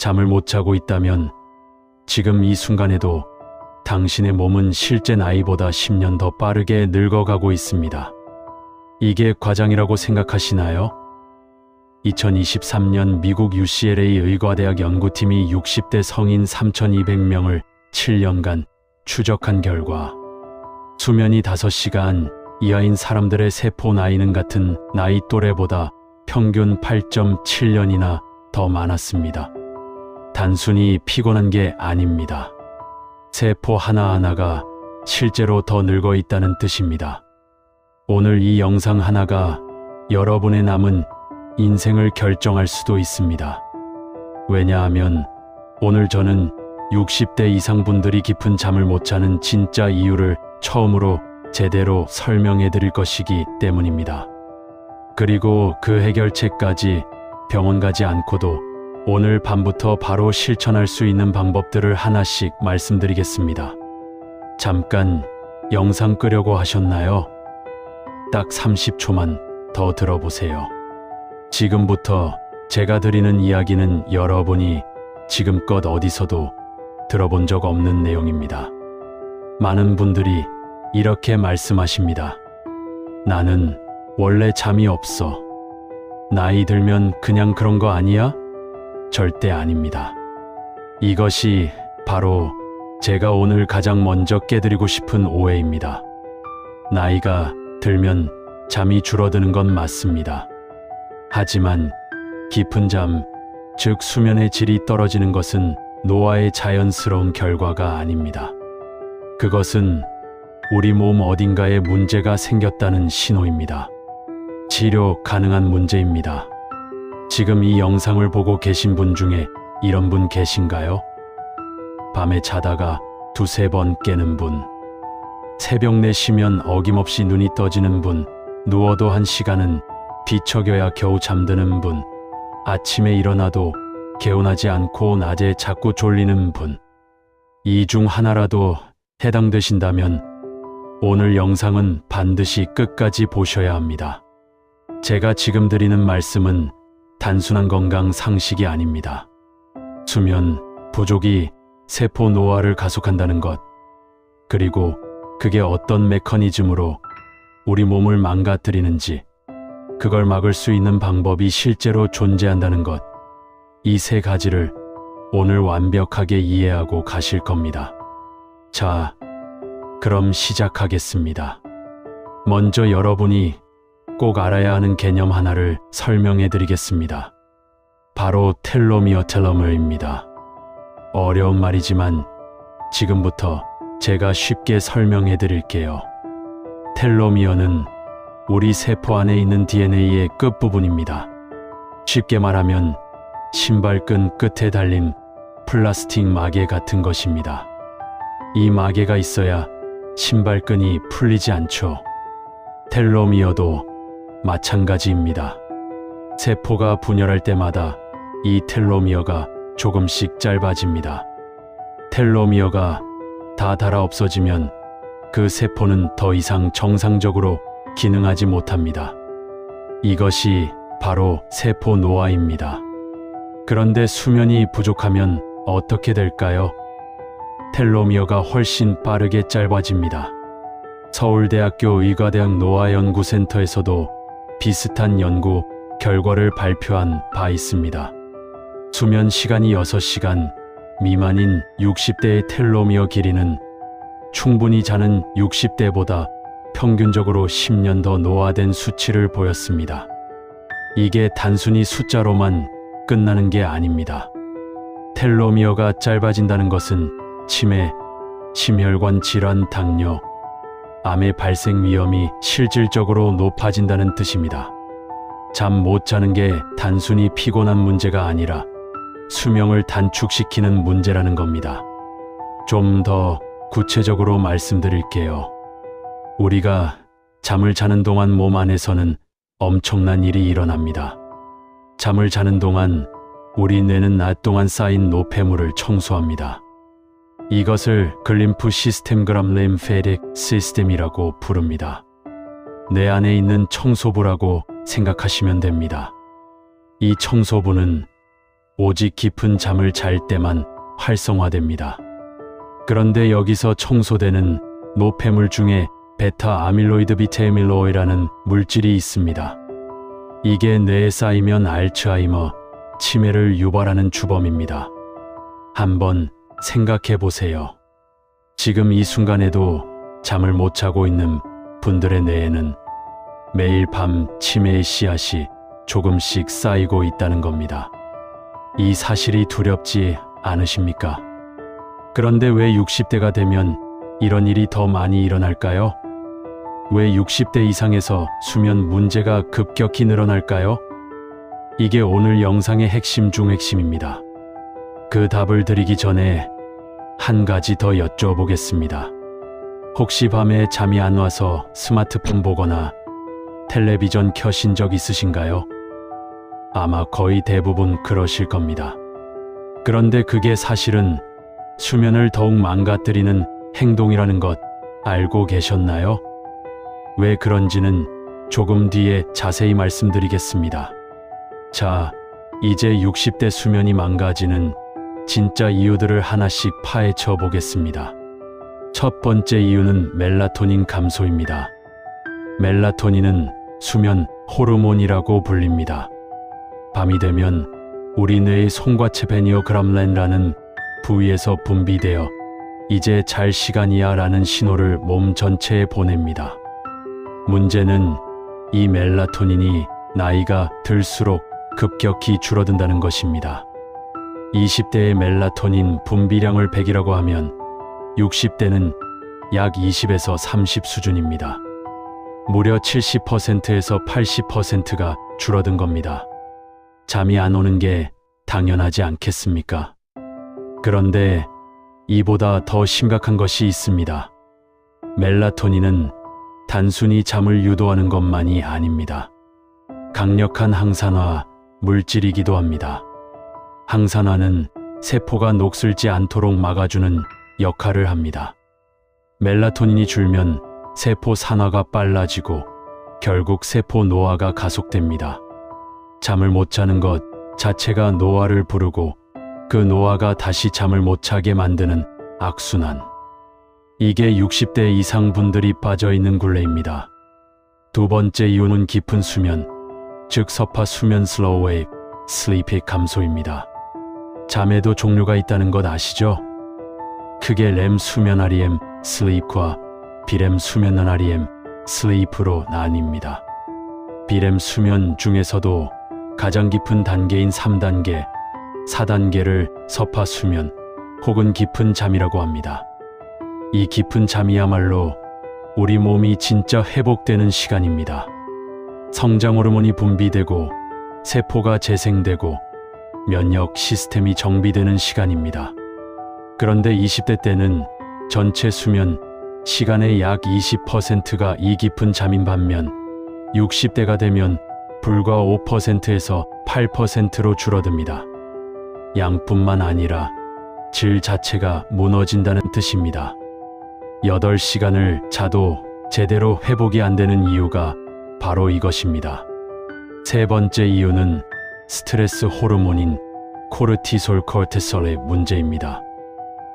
잠을 못 자고 있다면 지금 이 순간에도 당신의 몸은 실제 나이보다 10년 더 빠르게 늙어가고 있습니다. 이게 과장이라고 생각하시나요? 2023년 미국 UCLA 의과대학 연구팀이 60대 성인 3,200명을 7년간 추적한 결과 수면이 5시간 이하인 사람들의 세포 나이는 같은 나이 또래보다 평균 8.7년이나 더 많았습니다. 단순히 피곤한 게 아닙니다. 세포 하나하나가 실제로 더 늙어 있다는 뜻입니다. 오늘 이 영상 하나가 여러분의 남은 인생을 결정할 수도 있습니다. 왜냐하면 오늘 저는 60대 이상 분들이 깊은 잠을 못 자는 진짜 이유를 처음으로 제대로 설명해 드릴 것이기 때문입니다. 그리고 그 해결책까지 병원 가지 않고도 오늘 밤부터 바로 실천할 수 있는 방법들을 하나씩 말씀드리겠습니다. 잠깐 영상 끄려고 하셨나요? 딱 30초만 더 들어보세요. 지금부터 제가 드리는 이야기는 여러분이 지금껏 어디서도 들어본 적 없는 내용입니다. 많은 분들이 이렇게 말씀하십니다. 나는 원래 잠이 없어. 나이 들면 그냥 그런 거 아니야? 절대 아닙니다. 이것이 바로 제가 오늘 가장 먼저 깨드리고 싶은 오해입니다. 나이가 들면 잠이 줄어드는 건 맞습니다. 하지만 깊은 잠, 즉 수면의 질이 떨어지는 것은 노화의 자연스러운 결과가 아닙니다. 그것은 우리 몸 어딘가에 문제가 생겼다는 신호입니다. 치료 가능한 문제입니다. 지금 이 영상을 보고 계신 분 중에 이런 분 계신가요? 밤에 자다가 두세 번 깨는 분, 새벽 4시면 어김없이 눈이 떠지는 분, 누워도 1시간은 뒤척여야 겨우 잠드는 분, 아침에 일어나도 개운하지 않고 낮에 자꾸 졸리는 분, 이 중 하나라도 해당되신다면 오늘 영상은 반드시 끝까지 보셔야 합니다. 제가 지금 드리는 말씀은 단순한 건강 상식이 아닙니다. 수면 부족이 세포 노화를 가속한다는 것, 그리고 그게 어떤 메커니즘으로 우리 몸을 망가뜨리는지, 그걸 막을 수 있는 방법이 실제로 존재한다는 것, 이 3가지를 오늘 완벽하게 이해하고 가실 겁니다. 자, 그럼 시작하겠습니다. 먼저 여러분이 꼭 알아야 하는 개념 하나를 설명해 드리겠습니다. 바로 텔로미어입니다. 어려운 말이지만 지금부터 제가 쉽게 설명해 드릴게요. 텔로미어는 우리 세포 안에 있는 DNA의 끝부분입니다. 쉽게 말하면 신발끈 끝에 달린 플라스틱 마개 같은 것입니다. 이 마개가 있어야 신발끈이 풀리지 않죠. 텔로미어도 마찬가지입니다. 세포가 분열할 때마다 이 텔로미어가 조금씩 짧아집니다. 텔로미어가 다 닳아 없어지면 그 세포는 더 이상 정상적으로 기능하지 못합니다. 이것이 바로 세포 노화입니다. 그런데 수면이 부족하면 어떻게 될까요? 텔로미어가 훨씬 빠르게 짧아집니다. 서울대학교 의과대학 노화연구센터에서도 비슷한 연구 결과를 발표한 바 있습니다. 수면 시간이 6시간 미만인 60대의 텔로미어 길이는 충분히 자는 60대보다 평균적으로 10년 더 노화된 수치를 보였습니다. 이게 단순히 숫자로만 끝나는 게 아닙니다. 텔로미어가 짧아진다는 것은 치매, 심혈관 질환, 당뇨, 암의 발생 위험이 실질적으로 높아진다는 뜻입니다. 잠 못 자는 게 단순히 피곤한 문제가 아니라 수명을 단축시키는 문제라는 겁니다. 좀 더 구체적으로 말씀드릴게요. 우리가 잠을 자는 동안 몸 안에서는 엄청난 일이 일어납니다. 잠을 자는 동안 우리 뇌는 낮 동안 쌓인 노폐물을 청소합니다. 이것을 글림프 시스템 림페틱 시스템이라고 부릅니다. 뇌 안에 있는 청소부라고 생각하시면 됩니다. 이 청소부는 오직 깊은 잠을 잘 때만 활성화됩니다. 그런데 여기서 청소되는 노폐물 중에 베타 아밀로이드 비타밀로이라는 물질이 있습니다. 이게 뇌에 쌓이면 알츠하이머, 치매를 유발하는 주범입니다. 한번 생각해 보세요. 지금 이 순간에도 잠을 못 자고 있는 분들의 뇌에는 매일 밤 치매의 씨앗이 조금씩 쌓이고 있다는 겁니다. 이 사실이 두렵지 않으십니까? 그런데 왜 60대가 되면 이런 일이 더 많이 일어날까요? 왜 60대 이상에서 수면 문제가 급격히 늘어날까요? 이게 오늘 영상의 핵심 중 핵심입니다. 그 답을 드리기 전에 한 가지 더 여쭤보겠습니다. 혹시 밤에 잠이 안 와서 스마트폰 보거나 텔레비전 켜신 적 있으신가요? 아마 거의 대부분 그러실 겁니다. 그런데 그게 사실은 수면을 더욱 망가뜨리는 행동이라는 것 알고 계셨나요? 왜 그런지는 조금 뒤에 자세히 말씀드리겠습니다. 자, 이제 60대 수면이 망가지는 진짜 이유들을 하나씩 파헤쳐 보겠습니다. 첫 번째 이유는 멜라토닌 감소입니다. 멜라토닌은 수면 호르몬이라고 불립니다. 밤이 되면 우리 뇌의 송과체 베니오그램란이라는 부위에서 분비되어 이제 잘 시간이야 라는 신호를 몸 전체에 보냅니다. 문제는 이 멜라토닌이 나이가 들수록 급격히 줄어든다는 것입니다. 20대의 멜라토닌 분비량을 100이라고 하면 60대는 약 20에서 30 수준입니다. 무려 70%에서 80%가 줄어든 겁니다. 잠이 안 오는 게 당연하지 않겠습니까? 그런데 이보다 더 심각한 것이 있습니다. 멜라토닌은 단순히 잠을 유도하는 것만이 아닙니다. 강력한 항산화 물질이기도 합니다. 항산화는 세포가 녹슬지 않도록 막아주는 역할을 합니다. 멜라토닌이 줄면 세포 산화가 빨라지고 결국 세포 노화가 가속됩니다. 잠을 못 자는 것 자체가 노화를 부르고 그 노화가 다시 잠을 못 자게 만드는 악순환. 이게 60대 이상 분들이 빠져있는 굴레입니다. 두 번째 이유는 깊은 수면, 즉 서파 수면 슬로우 웨이브, 슬리피 감소입니다. 잠에도 종류가 있다는 것 아시죠? 크게 렘 수면 REM, 슬립과 비렘 수면 REM, 슬리프로 나뉩니다. 비렘 수면 중에서도 가장 깊은 단계인 3단계, 4단계를 서파 수면 혹은 깊은 잠이라고 합니다. 이 깊은 잠이야말로 우리 몸이 진짜 회복되는 시간입니다. 성장 호르몬이 분비되고 세포가 재생되고 면역 시스템이 정비되는 시간입니다. 그런데 20대 때는 전체 수면 시간의 약 20%가 이 깊은 잠인 반면 60대가 되면 불과 5%에서 8%로 줄어듭니다. 양뿐만 아니라 질 자체가 무너진다는 뜻입니다. 8시간을 자도 제대로 회복이 안 되는 이유가 바로 이것입니다. 세 번째 이유는 스트레스 호르몬인 코르티솔 코르티솔의 문제입니다.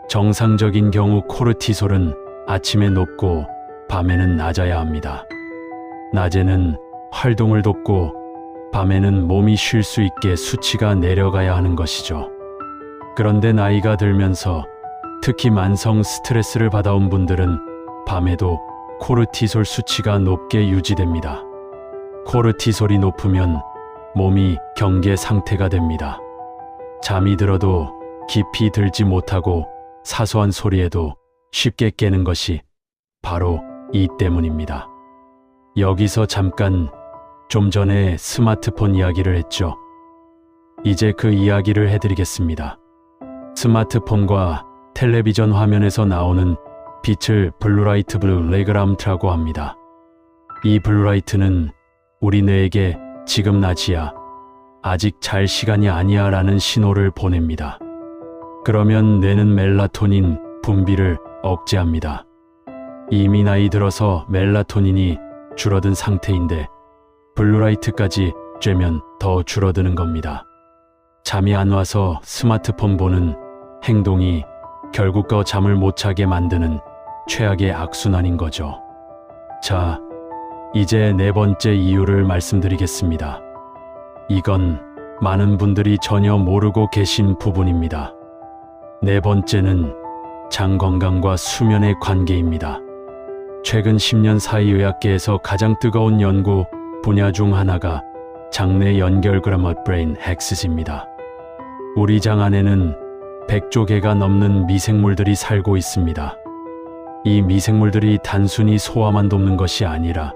정상적인 경우 코르티솔은 아침에 높고 밤에는 낮아야 합니다. 낮에는 활동을 돕고 밤에는 몸이 쉴 수 있게 수치가 내려가야 하는 것이죠. 그런데 나이가 들면서 특히 만성 스트레스를 받아온 분들은 밤에도 코르티솔 수치가 높게 유지됩니다. 코르티솔이 높으면 몸이 경계 상태가 됩니다. 잠이 들어도 깊이 들지 못하고 사소한 소리에도 쉽게 깨는 것이 바로 이 때문입니다. 여기서 잠깐 좀 전에 스마트폰 이야기를 했죠. 이제 그 이야기를 해드리겠습니다. 스마트폰과 텔레비전 화면에서 나오는 빛을 블루라이트 블랙라이트라고 합니다. 이 블루라이트는 우리 뇌에게 지금 낮이야, 아직 잘 시간이 아니야 라는 신호를 보냅니다. 그러면 뇌는 멜라토닌 분비를 억제합니다. 이미 나이 들어서 멜라토닌이 줄어든 상태인데 블루라이트까지 쬐면 더 줄어드는 겁니다. 잠이 안 와서 스마트폰 보는 행동이 결국 잠을 못 자게 만드는 최악의 악순환인 거죠. 자, 이제 네 번째 이유를 말씀드리겠습니다. 이건 많은 분들이 전혀 모르고 계신 부분입니다. 네 번째는 장 건강과 수면의 관계입니다. 최근 10년 사이 의학계에서 가장 뜨거운 연구 분야 중 하나가 장내 연결그라머 브레인 헥스입니다. 우리 장 안에는 100조 개가 넘는 미생물들이 살고 있습니다. 이 미생물들이 단순히 소화만 돕는 것이 아니라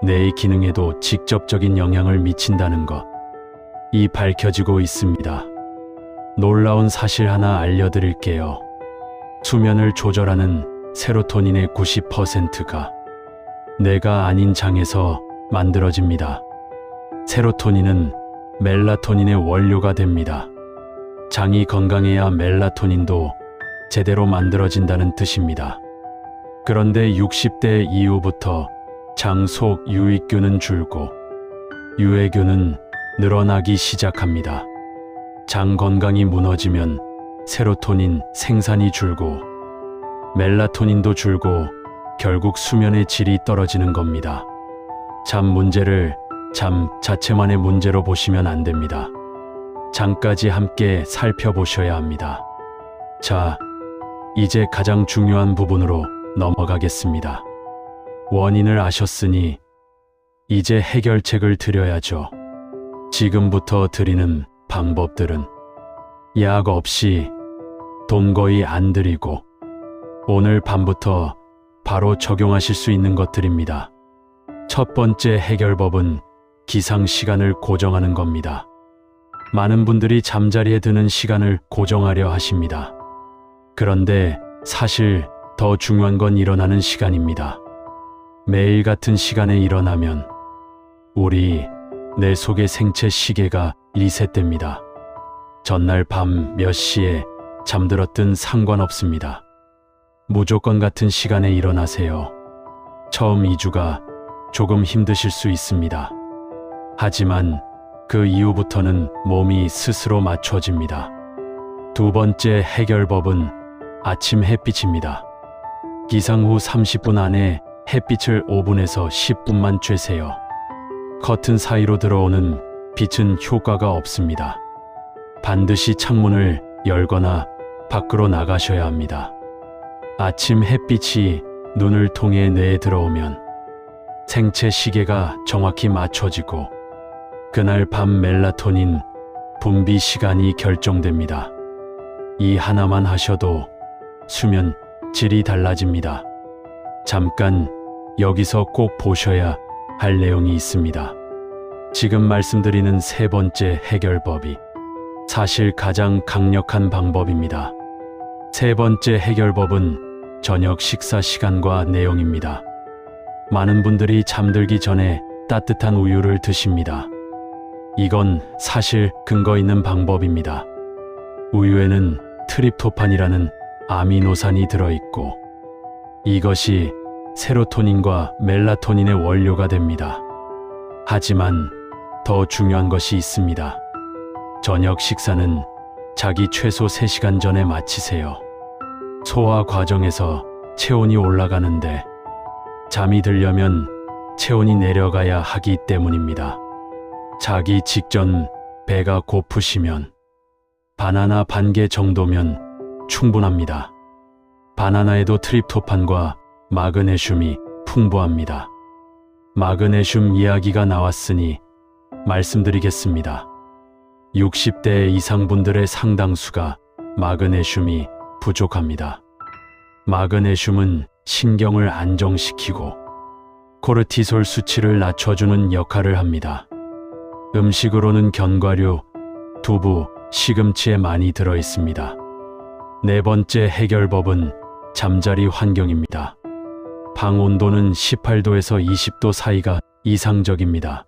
뇌의 기능에도 직접적인 영향을 미친다는 것, 이 밝혀지고 있습니다. 놀라운 사실 하나 알려드릴게요. 수면을 조절하는 세로토닌의 90%가 뇌가 아닌 장에서 만들어집니다. 세로토닌은 멜라토닌의 원료가 됩니다. 장이 건강해야 멜라토닌도 제대로 만들어진다는 뜻입니다. 그런데 60대 이후부터 장 속 유익균은 줄고 유해균은 늘어나기 시작합니다. 장 건강이 무너지면 세로토닌 생산이 줄고 멜라토닌도 줄고 결국 수면의 질이 떨어지는 겁니다. 잠 문제를 잠 자체만의 문제로 보시면 안 됩니다. 장까지 함께 살펴보셔야 합니다. 자, 이제 가장 중요한 부분으로 넘어가겠습니다. 원인을 아셨으니 이제 해결책을 드려야죠. 지금부터 드리는 방법들은 약 없이 돈 거의 안 들이고 오늘 밤부터 바로 적용하실 수 있는 것들입니다. 첫 번째 해결법은 기상 시간을 고정하는 겁니다. 많은 분들이 잠자리에 드는 시간을 고정하려 하십니다. 그런데 사실 더 중요한 건 일어나는 시간입니다. 매일 같은 시간에 일어나면 우리 뇌 속의 생체 시계가 리셋됩니다. 전날 밤 몇 시에 잠들었든 상관없습니다. 무조건 같은 시간에 일어나세요. 처음 2주가 조금 힘드실 수 있습니다. 하지만 그 이후부터는 몸이 스스로 맞춰집니다. 두 번째 해결법은 아침 햇빛입니다. 기상 후 30분 안에 햇빛을 5분에서 10분만 쬐세요. 커튼 사이로 들어오는 빛은 효과가 없습니다. 반드시 창문을 열거나 밖으로 나가셔야 합니다. 아침 햇빛이 눈을 통해 뇌에 들어오면 생체 시계가 정확히 맞춰지고 그날 밤 멜라토닌 분비 시간이 결정됩니다. 이 하나만 하셔도 수면 질이 달라집니다. 잠깐 여기서 꼭 보셔야 할 내용이 있습니다. 지금 말씀드리는 세 번째 해결법이 사실 가장 강력한 방법입니다. 세 번째 해결법은 저녁 식사 시간과 내용입니다. 많은 분들이 잠들기 전에 따뜻한 우유를 드십니다. 이건 사실 근거 있는 방법입니다. 우유에는 트립토판이라는 아미노산이 들어있고 이것이 세로토닌과 멜라토닌의 원료가 됩니다. 하지만 더 중요한 것이 있습니다. 저녁 식사는 자기 최소 3시간 전에 마치세요. 소화 과정에서 체온이 올라가는데 잠이 들려면 체온이 내려가야 하기 때문입니다. 자기 직전 배가 고프시면 바나나 반 개 정도면 충분합니다. 바나나에도 트립토판과 마그네슘이 풍부합니다. 마그네슘 이야기가 나왔으니 말씀드리겠습니다. 60대 이상 분들의 상당수가 마그네슘이 부족합니다. 마그네슘은 신경을 안정시키고 코르티솔 수치를 낮춰주는 역할을 합니다. 음식으로는 견과류, 두부, 시금치에 많이 들어있습니다. 네 번째 해결법은 잠자리 환경입니다. 방 온도는 18도에서 20도 사이가 이상적입니다.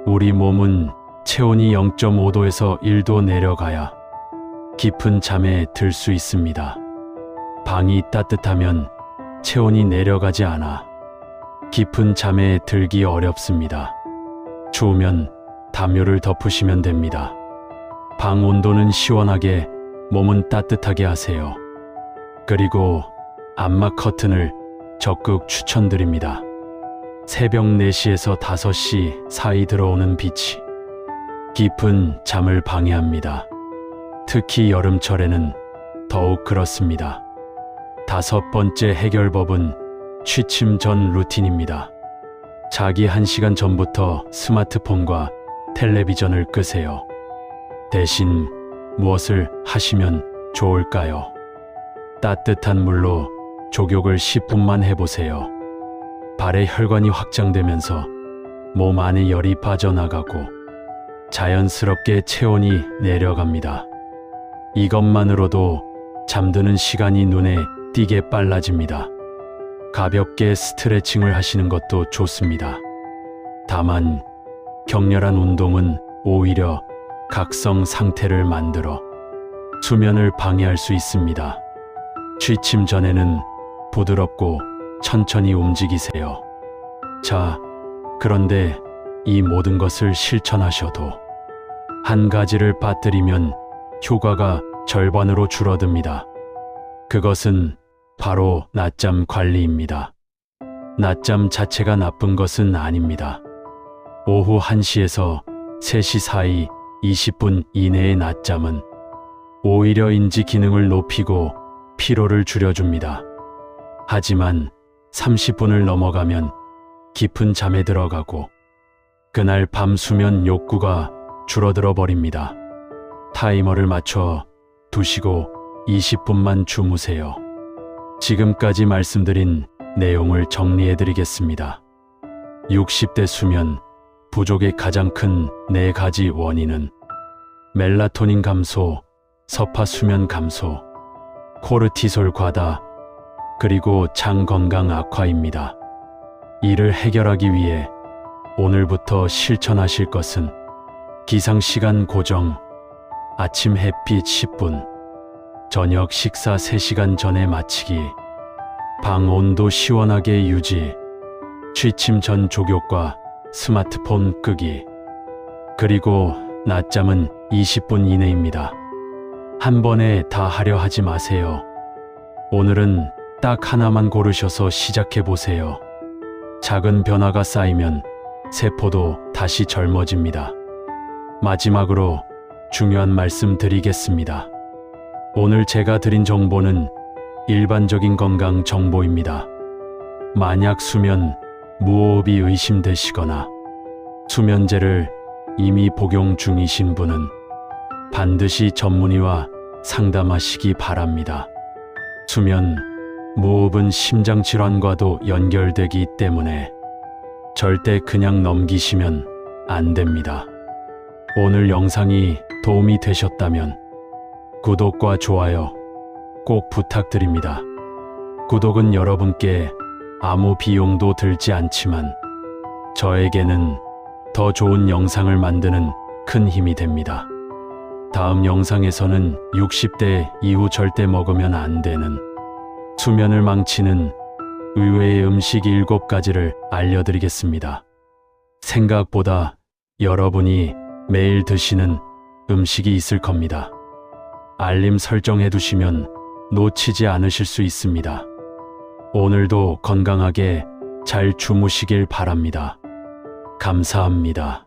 우리 몸은 체온이 0.5도에서 1도 내려가야 깊은 잠에 들 수 있습니다. 방이 따뜻하면 체온이 내려가지 않아 깊은 잠에 들기 어렵습니다. 추우면 담요를 덮으시면 됩니다. 방 온도는 시원하게, 몸은 따뜻하게 하세요. 그리고 암막 커튼을 적극 추천드립니다. 새벽 4시에서 5시 사이 들어오는 빛이 깊은 잠을 방해합니다. 특히 여름철에는 더욱 그렇습니다. 5번째 해결법은 취침 전 루틴입니다. 자기 1시간 전부터 스마트폰과 텔레비전을 끄세요. 대신 무엇을 하시면 좋을까요? 따뜻한 물로 족욕을 10분만 해보세요. 발의 혈관이 확장되면서 몸 안에 열이 빠져나가고 자연스럽게 체온이 내려갑니다. 이것만으로도 잠드는 시간이 눈에 띄게 빨라집니다. 가볍게 스트레칭을 하시는 것도 좋습니다. 다만 격렬한 운동은 오히려 각성 상태를 만들어 수면을 방해할 수 있습니다. 취침 전에는 부드럽고 천천히 움직이세요. 자, 그런데 이 모든 것을 실천하셔도 한 가지를 빠뜨리면 효과가 절반으로 줄어듭니다. 그것은 바로 낮잠 관리입니다. 낮잠 자체가 나쁜 것은 아닙니다. 오후 1시에서 3시 사이 20분 이내의 낮잠은 오히려 인지 기능을 높이고 피로를 줄여줍니다. 하지만 30분을 넘어가면 깊은 잠에 들어가고 그날 밤 수면 욕구가 줄어들어 버립니다. 타이머를 맞춰 두시고 20분만 주무세요. 지금까지 말씀드린 내용을 정리해 드리겠습니다. 60대 수면 부족의 가장 큰 4가지 원인은 멜라토닌 감소, 서파 수면 감소, 코르티솔 과다, 그리고 장 건강 악화입니다. 이를 해결하기 위해 오늘부터 실천하실 것은 기상시간 고정, 아침 햇빛 10분, 저녁 식사 3시간 전에 마치기, 방 온도 시원하게 유지, 취침 전 족욕과 스마트폰 끄기, 그리고 낮잠은 20분 이내입니다. 한 번에 다 하려 하지 마세요. 오늘은 딱 하나만 고르셔서 시작해 보세요. 작은 변화가 쌓이면 세포도 다시 젊어집니다. 마지막으로 중요한 말씀 드리겠습니다. 오늘 제가 드린 정보는 일반적인 건강 정보입니다. 만약 수면 무호흡이 의심되시거나 수면제를 이미 복용 중이신 분은 반드시 전문의와 상담하시기 바랍니다. 수면 무호흡은 심장 질환과도 연결되기 때문에 절대 그냥 넘기시면 안 됩니다. 오늘 영상이 도움이 되셨다면 구독과 좋아요 꼭 부탁드립니다. 구독은 여러분께 아무 비용도 들지 않지만 저에게는 더 좋은 영상을 만드는 큰 힘이 됩니다. 다음 영상에서는 60대 이후 절대 먹으면 안 되는 수면을 망치는 의외의 음식 7가지를 알려드리겠습니다. 생각보다 여러분이 매일 드시는 음식이 있을 겁니다. 알림 설정해 두시면 놓치지 않으실 수 있습니다. 오늘도 건강하게 잘 주무시길 바랍니다. 감사합니다.